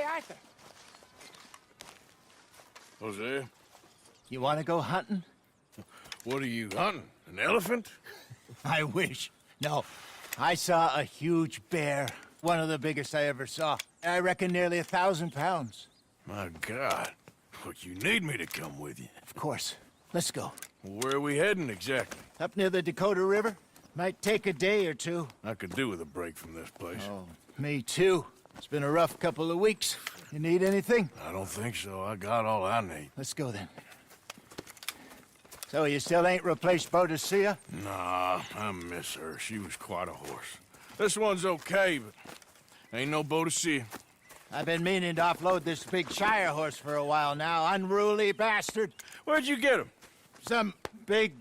Hey, Arthur. Hosea, You want to go hunting? what are you hunting? An elephant? I wish. No. I saw a huge bear. One of the biggest I ever saw. I reckon nearly 1,000 pounds. My God. Look, you need me to come with you. Of course. Let's go. Where are we heading exactly? Up near the Dakota River. Might take a day or two. I could do with a break from this place. Oh, me too. It's been a rough couple of weeks. You need anything? I don't think so. I got all I need. Let's go then. So you still ain't replaced Boadicea? Nah, I miss her. She was quite a horse. This one's okay, but ain't no Boadicea. I've been meaning to offload this big Shire horse for a while now. Unruly bastard. Where'd you get him? Some big,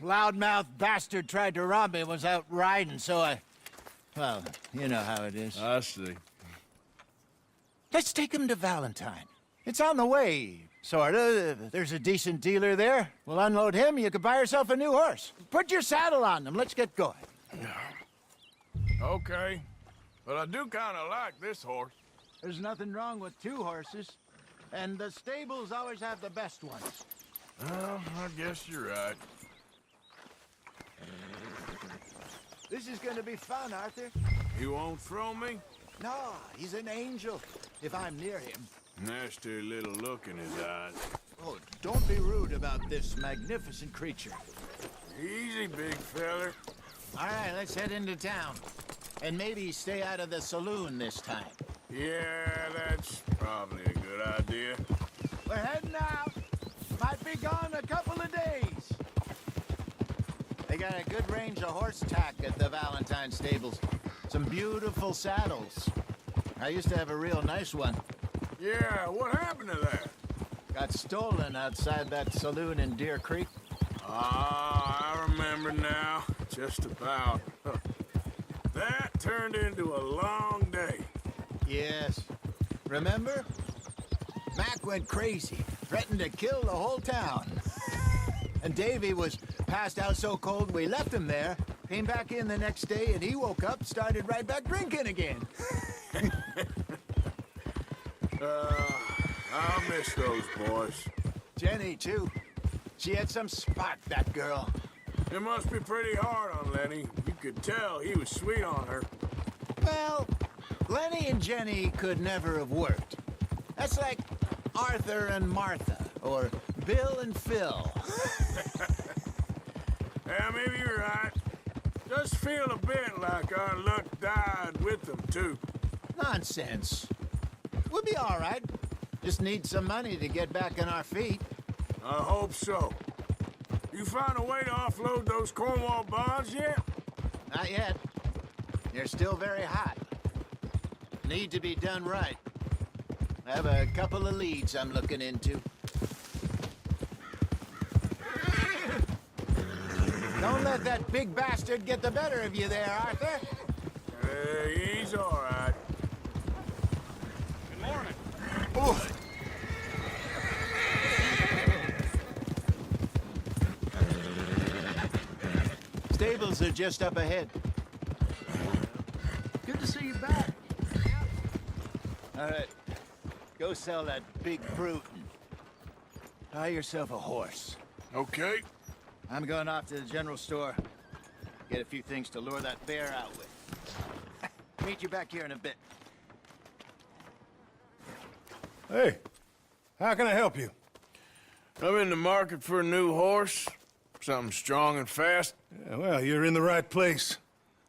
loudmouth bastard tried to rob me and was out riding, so I... Well, you know how it is. I see. Let's take him to Valentine. It's on the way, sorta. There's a decent dealer there. We'll unload him, you could buy yourself a new horse. Put your saddle on him, let's get going. Okay. But I do kind of like this horse. There's nothing wrong with two horses, and the stables always have the best ones. Well, I guess you're right. This is gonna be fun, Arthur. You won't throw me? No, he's an angel, if I'm near him. Nasty little look in his eyes. Oh, don't be rude about this magnificent creature. Easy, big feller. All right, let's head into town. And maybe stay out of the saloon this time. Yeah, that's probably a good idea. We're heading out. Might be gone a couple of days. They got a good range of horse tack at the Valentine stables. Some beautiful saddles. I used to have a real nice one. Yeah, what happened to that? Got stolen outside that saloon in Deer Creek. Ah, I remember now. Just about. That turned into a long day. Yes. Remember? Mac went crazy, threatened to kill the whole town. And Davy was passed out so cold we left him there, came back in the next day, and he woke up, started right back drinking again. I'll miss those boys. Jenny, too. She had some spark, that girl. It must be pretty hard on Lenny. You could tell he was sweet on her. Well, Lenny and Jenny could never have worked. That's like Arthur and Martha, or Bill and Phil. Yeah, maybe you're right. Just feel a bit like our luck died with them, too. Nonsense. We'll be all right. Just need some money to get back on our feet. I hope so. You find a way to offload those Cornwall bonds yet? Not yet. They're still very hot. Need to be done right. I have a couple of leads I'm looking into. Don't let that big bastard get the better of you there, Arthur. He's all right. Good morning. Oh. Stables are just up ahead. Good to see you back. All right. Go sell that big brute and buy yourself a horse. Okay. I'm going off to the general store. Get a few things to lure that bear out with. Meet you back here in a bit. Hey, how can I help you? I'm in the market for a new horse. Something strong and fast. Yeah, well, you're in the right place.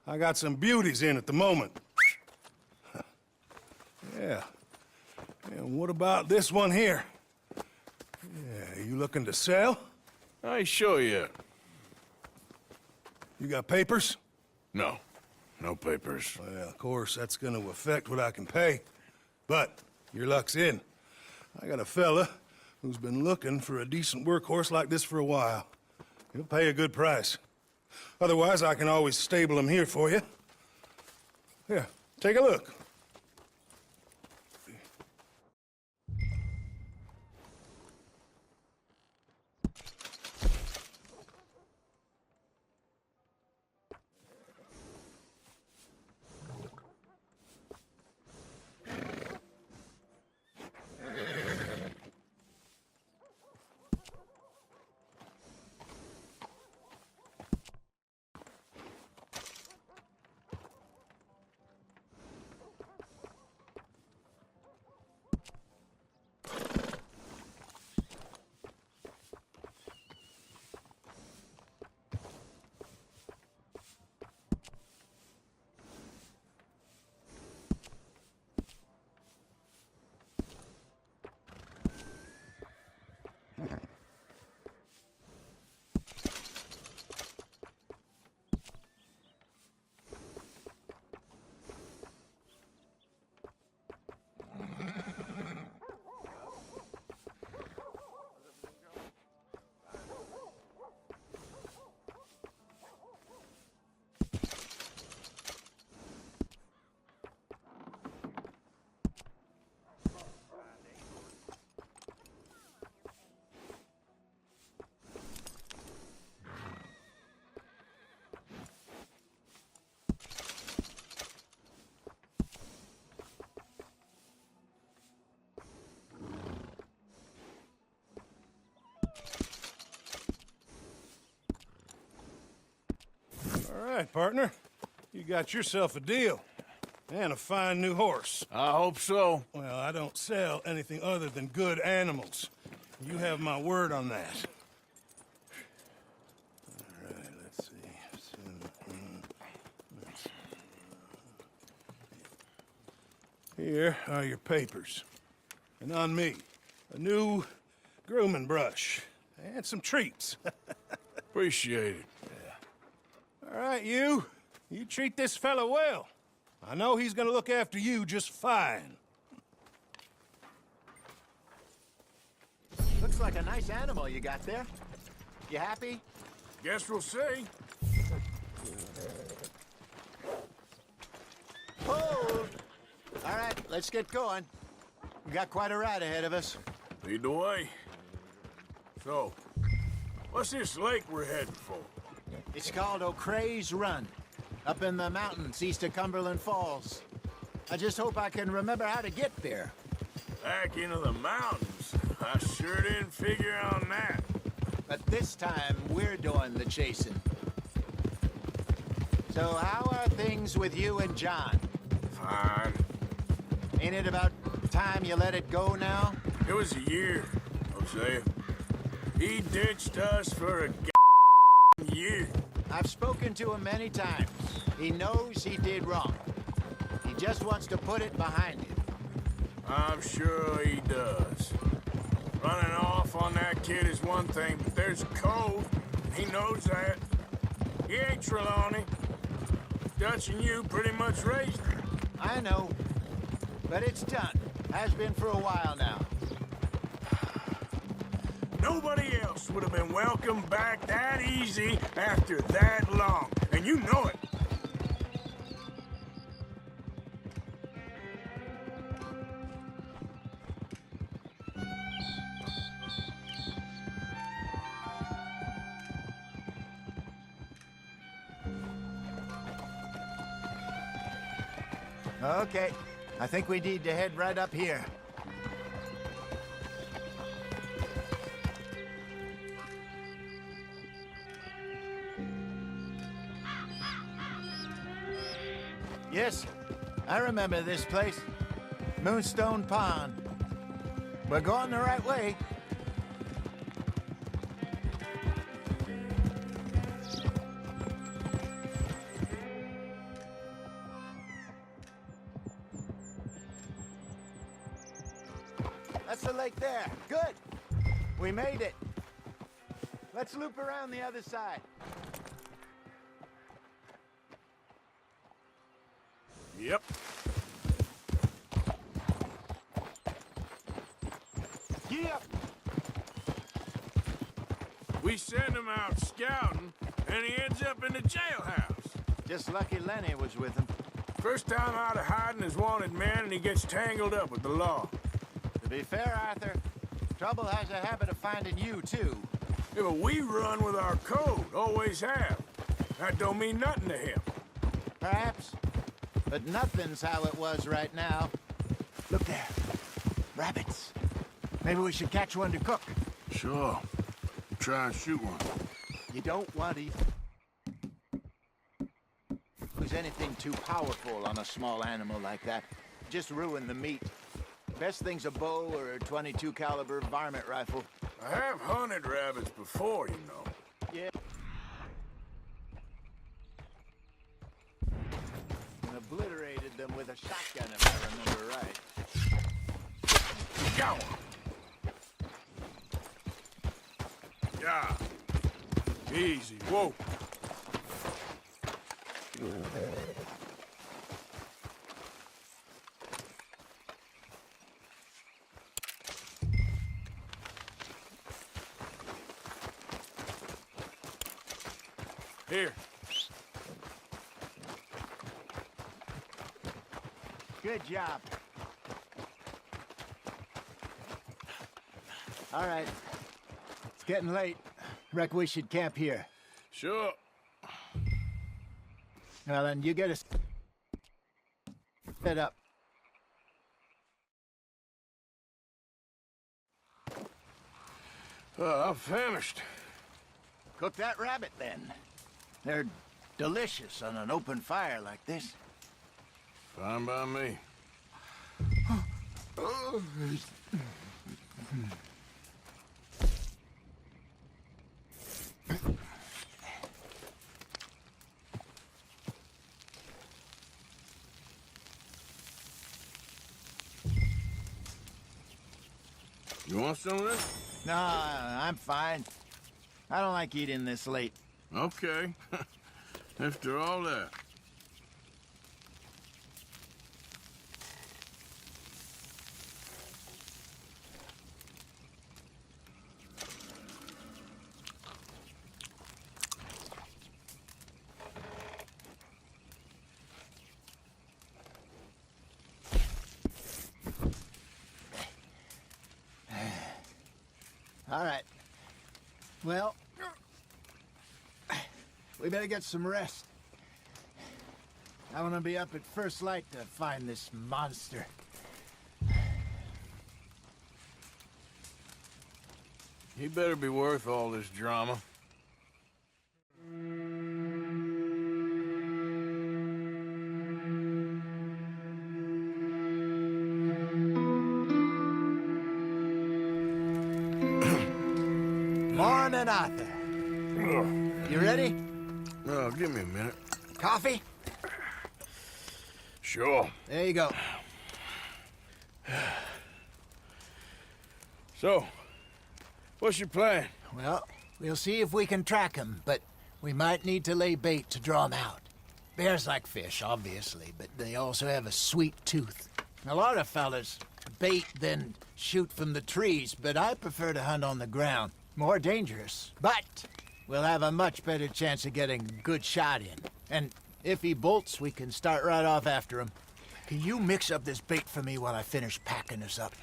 I got some beauties in at the moment. Yeah. And what about this one here? Yeah, you looking to sell? I ain't sure yet. You got papers? No. No papers. Well, of course, that's gonna affect what I can pay. But your luck's in. I got a fella who's been looking for a decent workhorse like this for a while. He'll pay a good price. Otherwise, I can always stable him here for you. Here, take a look. right, partner. You got yourself a deal. And a fine new horse. I hope so. Well, I don't sell anything other than good animals. You have my word on that. All right, let's see. Here are your papers. And on me, a new grooming brush. And some treats. Appreciate it. All right, you. You treat this fella well. I know he's gonna look after you just fine. Looks like a nice animal you got there. You happy? Guess we'll see. Hold! All right, let's get going. We got quite a ride ahead of us. Lead the way. So, what's this lake we're heading for? It's called O'Creagh's Run, up in the mountains east of Cumberland Falls. I just hope I can remember how to get there. Back into the mountains? I sure didn't figure on that. But this time, we're doing the chasing. So how are things with you and John? Fine. Ain't it about time you let it go now? It was a year, Hosea. He ditched us for a year. I've spoken to him many times. He knows he did wrong. He just wants to put it behind him. I'm sure he does. Running off on that kid is one thing, but there's a code. He knows that. He ain't Trelawney. Dutch and you pretty much raised him. I know. But it's done. Has been for a while now. Nobody else would have been welcomed back that easy after that long. And you know it. Okay. I think we need to head right up here. Yes, I remember this place. Moonstone Pond. We're going the right way. That's the lake there. Good. We made it. Let's loop around the other side. Yep. Yep. We send him out scouting, and he ends up in the jailhouse. Just lucky Lenny was with him. First time out of hiding as wanted man, and he gets tangled up with the law. To be fair, Arthur, trouble has a habit of finding you, too. Yeah, but we run with our code, always have. That don't mean nothing to him. Perhaps. But nothing's how it was right now. Look there. Rabbits. Maybe we should catch one to cook. Sure. Try and shoot one. You don't want to use anything too powerful on a small animal like that. Just ruin the meat. Best thing's a bow or a .22 caliber varmint rifle. I have hunted rabbits before, you know. Yeah. And obliterated them with a shotgun, if I remember right. Go! Yeah. Easy. Whoa. Here. Good job. All right. It's getting late. Reckon we should camp here. Sure. Well, then you get us set up. I'm famished. Cook that rabbit, then. They're delicious on an open fire like this. Fine by me. You want some of this? No, I'm fine. I don't like eating this late. Okay. After all that. All right. Well, we better get some rest. I want to be up at first light to find this monster. He better be worth all this drama. Morning, Arthur. You ready? Oh, give me a minute. Coffee? Sure. There you go. So, what's your plan? Well, we'll see if we can track him, but we might need to lay bait to draw him out. Bears like fish, obviously, but they also have a sweet tooth. A lot of fellas bait, then shoot from the trees, but I prefer to hunt on the ground. More dangerous, but we'll have a much better chance of getting a good shot in. And if he bolts, we can start right off after him. Can you mix up this bait for me while I finish packing this up?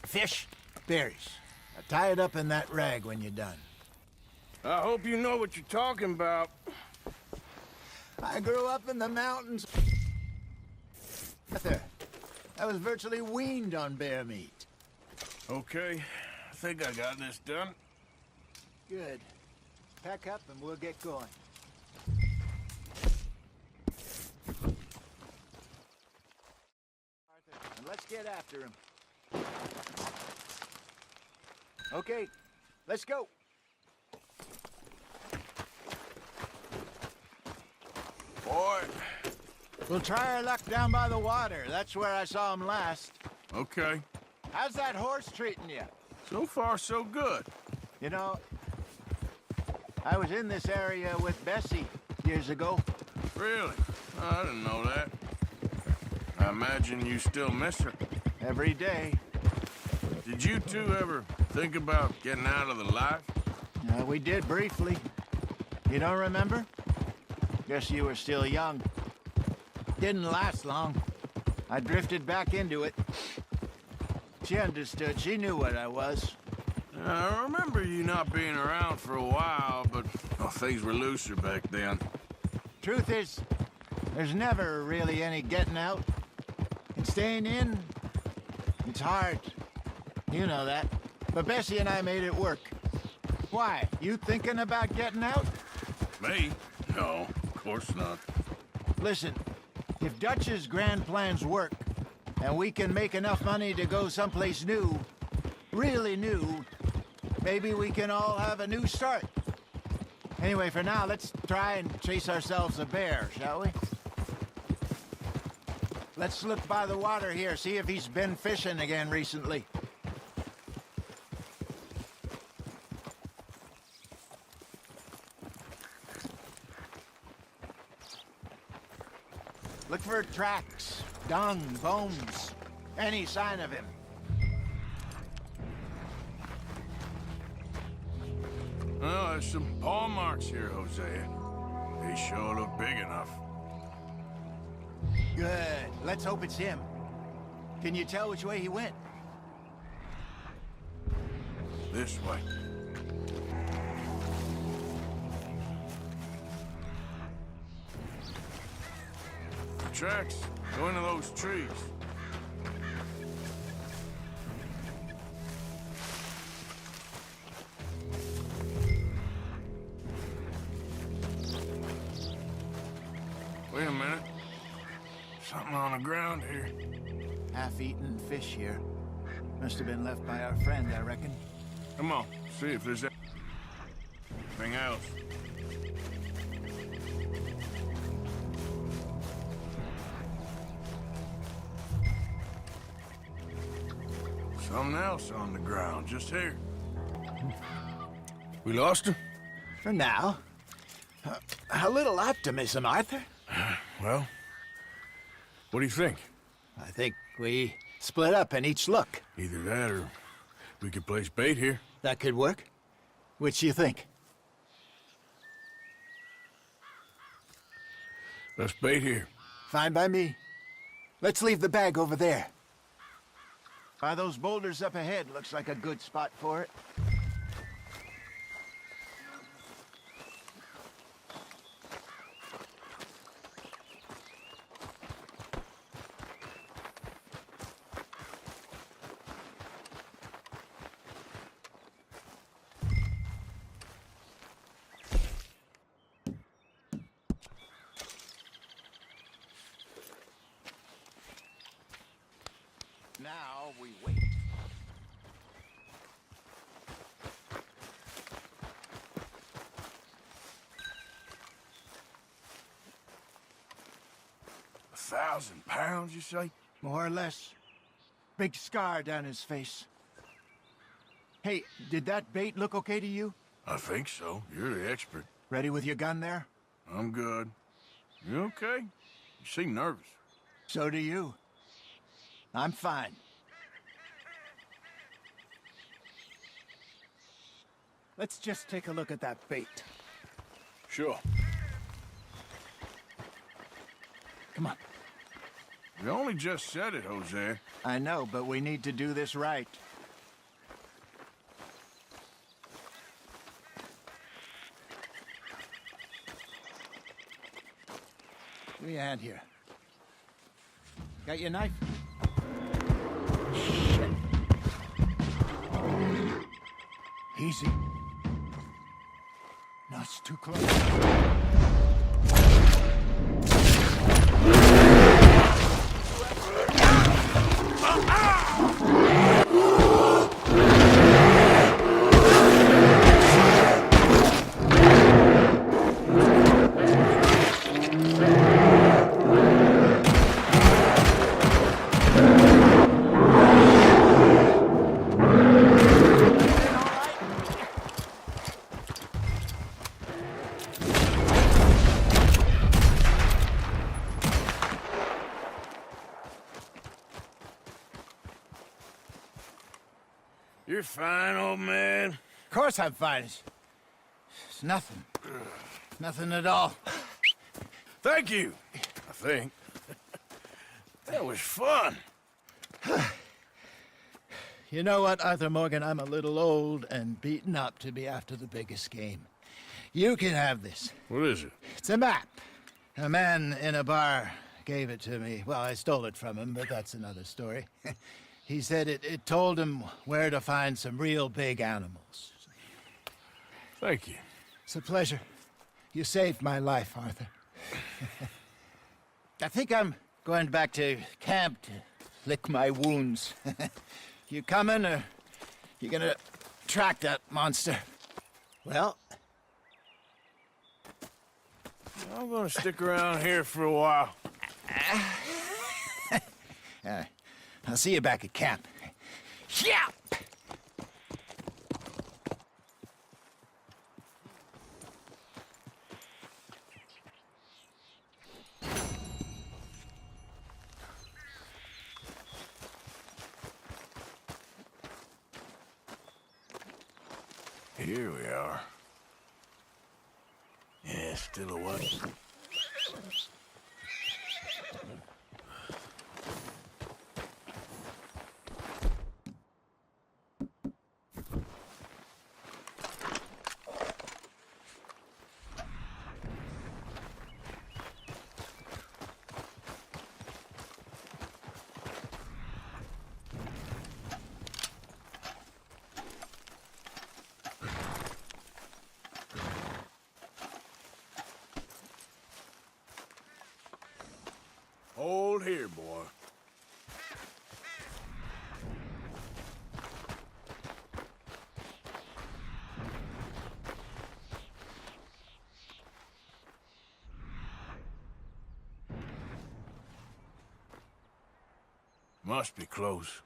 Fish, berries. Now tie it up in that rag when you're done. I hope you know what you're talking about. I grew up in the mountains. Arthur, I was virtually weaned on bear meat. Okay, I think I got this done. Good. Pack up and we'll get going. Arthur, and let's get after him. Okay, let's go. Boy. We'll try our luck down by the water. That's where I saw him last. Okay. How's that horse treating you? So far, so good. You know, I was in this area with Bessie years ago. Really? I didn't know that. I imagine you still miss her. Every day. Did you two ever think about getting out of the life? We did briefly. You don't remember? Guess you were still young. Didn't last long. I drifted back into it. She understood. She knew what I was. I remember you not being around for a while, but things were looser back then. Truth is, there's never really any getting out. And staying in, it's hard. You know that. But Bessie and I made it work. Why? You thinking about getting out? Me? No, of course not. Listen, if Dutch's grand plans work, and we can make enough money to go someplace new, really new, maybe we can all have a new start. Anyway, for now, let's try and chase ourselves a bear, shall we? Let's look by the water here, see if he's been fishing again recently. Look for tracks, dung, bones, any sign of him. Well, there's some paw marks here, Hosea. They sure look big enough. Good. Let's hope it's him. Can you tell which way he went? This way. Tracks. Go into those trees. half-eaten fish here. Must have been left by our friend, I reckon. Come on, see if there's anything else. Something else on the ground, just here. We lost him? For now. A little optimism, Arthur. Well, what do you think? I think we split up and each look. Either that or we could place bait here. That could work. Which do you think? Let's bait here. Fine by me. Let's leave the bag over there. By those boulders up ahead, looks like a good spot for it. Now we wait. £1,000, you say? More or less. Big scar down his face. Hey, did that bait look okay to you? I think so. You're the expert. Ready with your gun there? I'm good. You okay? You seem nervous. So do you. I'm fine. Let's just take a look at that bait. Sure. Come on. You only just said it, Jose. I know, but we need to do this right. Give me a hand here. Got your knife? Shit. Easy. No, it's too close. You're fine, old man. Of course I'm fine. It's nothing. Nothing at all. Thank you, I think. That was fun. You know what, Arthur Morgan? I'm a little old and beaten up to be after the biggest game. You can have this. What is it? It's a map. A man in a bar gave it to me. Well, I stole it from him, but that's another story. He said it told him where to find some real big animals. Thank you. It's a pleasure. You saved my life, Arthur. I think I'm going back to camp to lick my wounds. You coming, or you gonna track that monster? Well, I'm gonna stick around here for a while. I'll see you back at camp. Yeah! Here we are. Yeah, still awake. Hold here, boy. Must be close.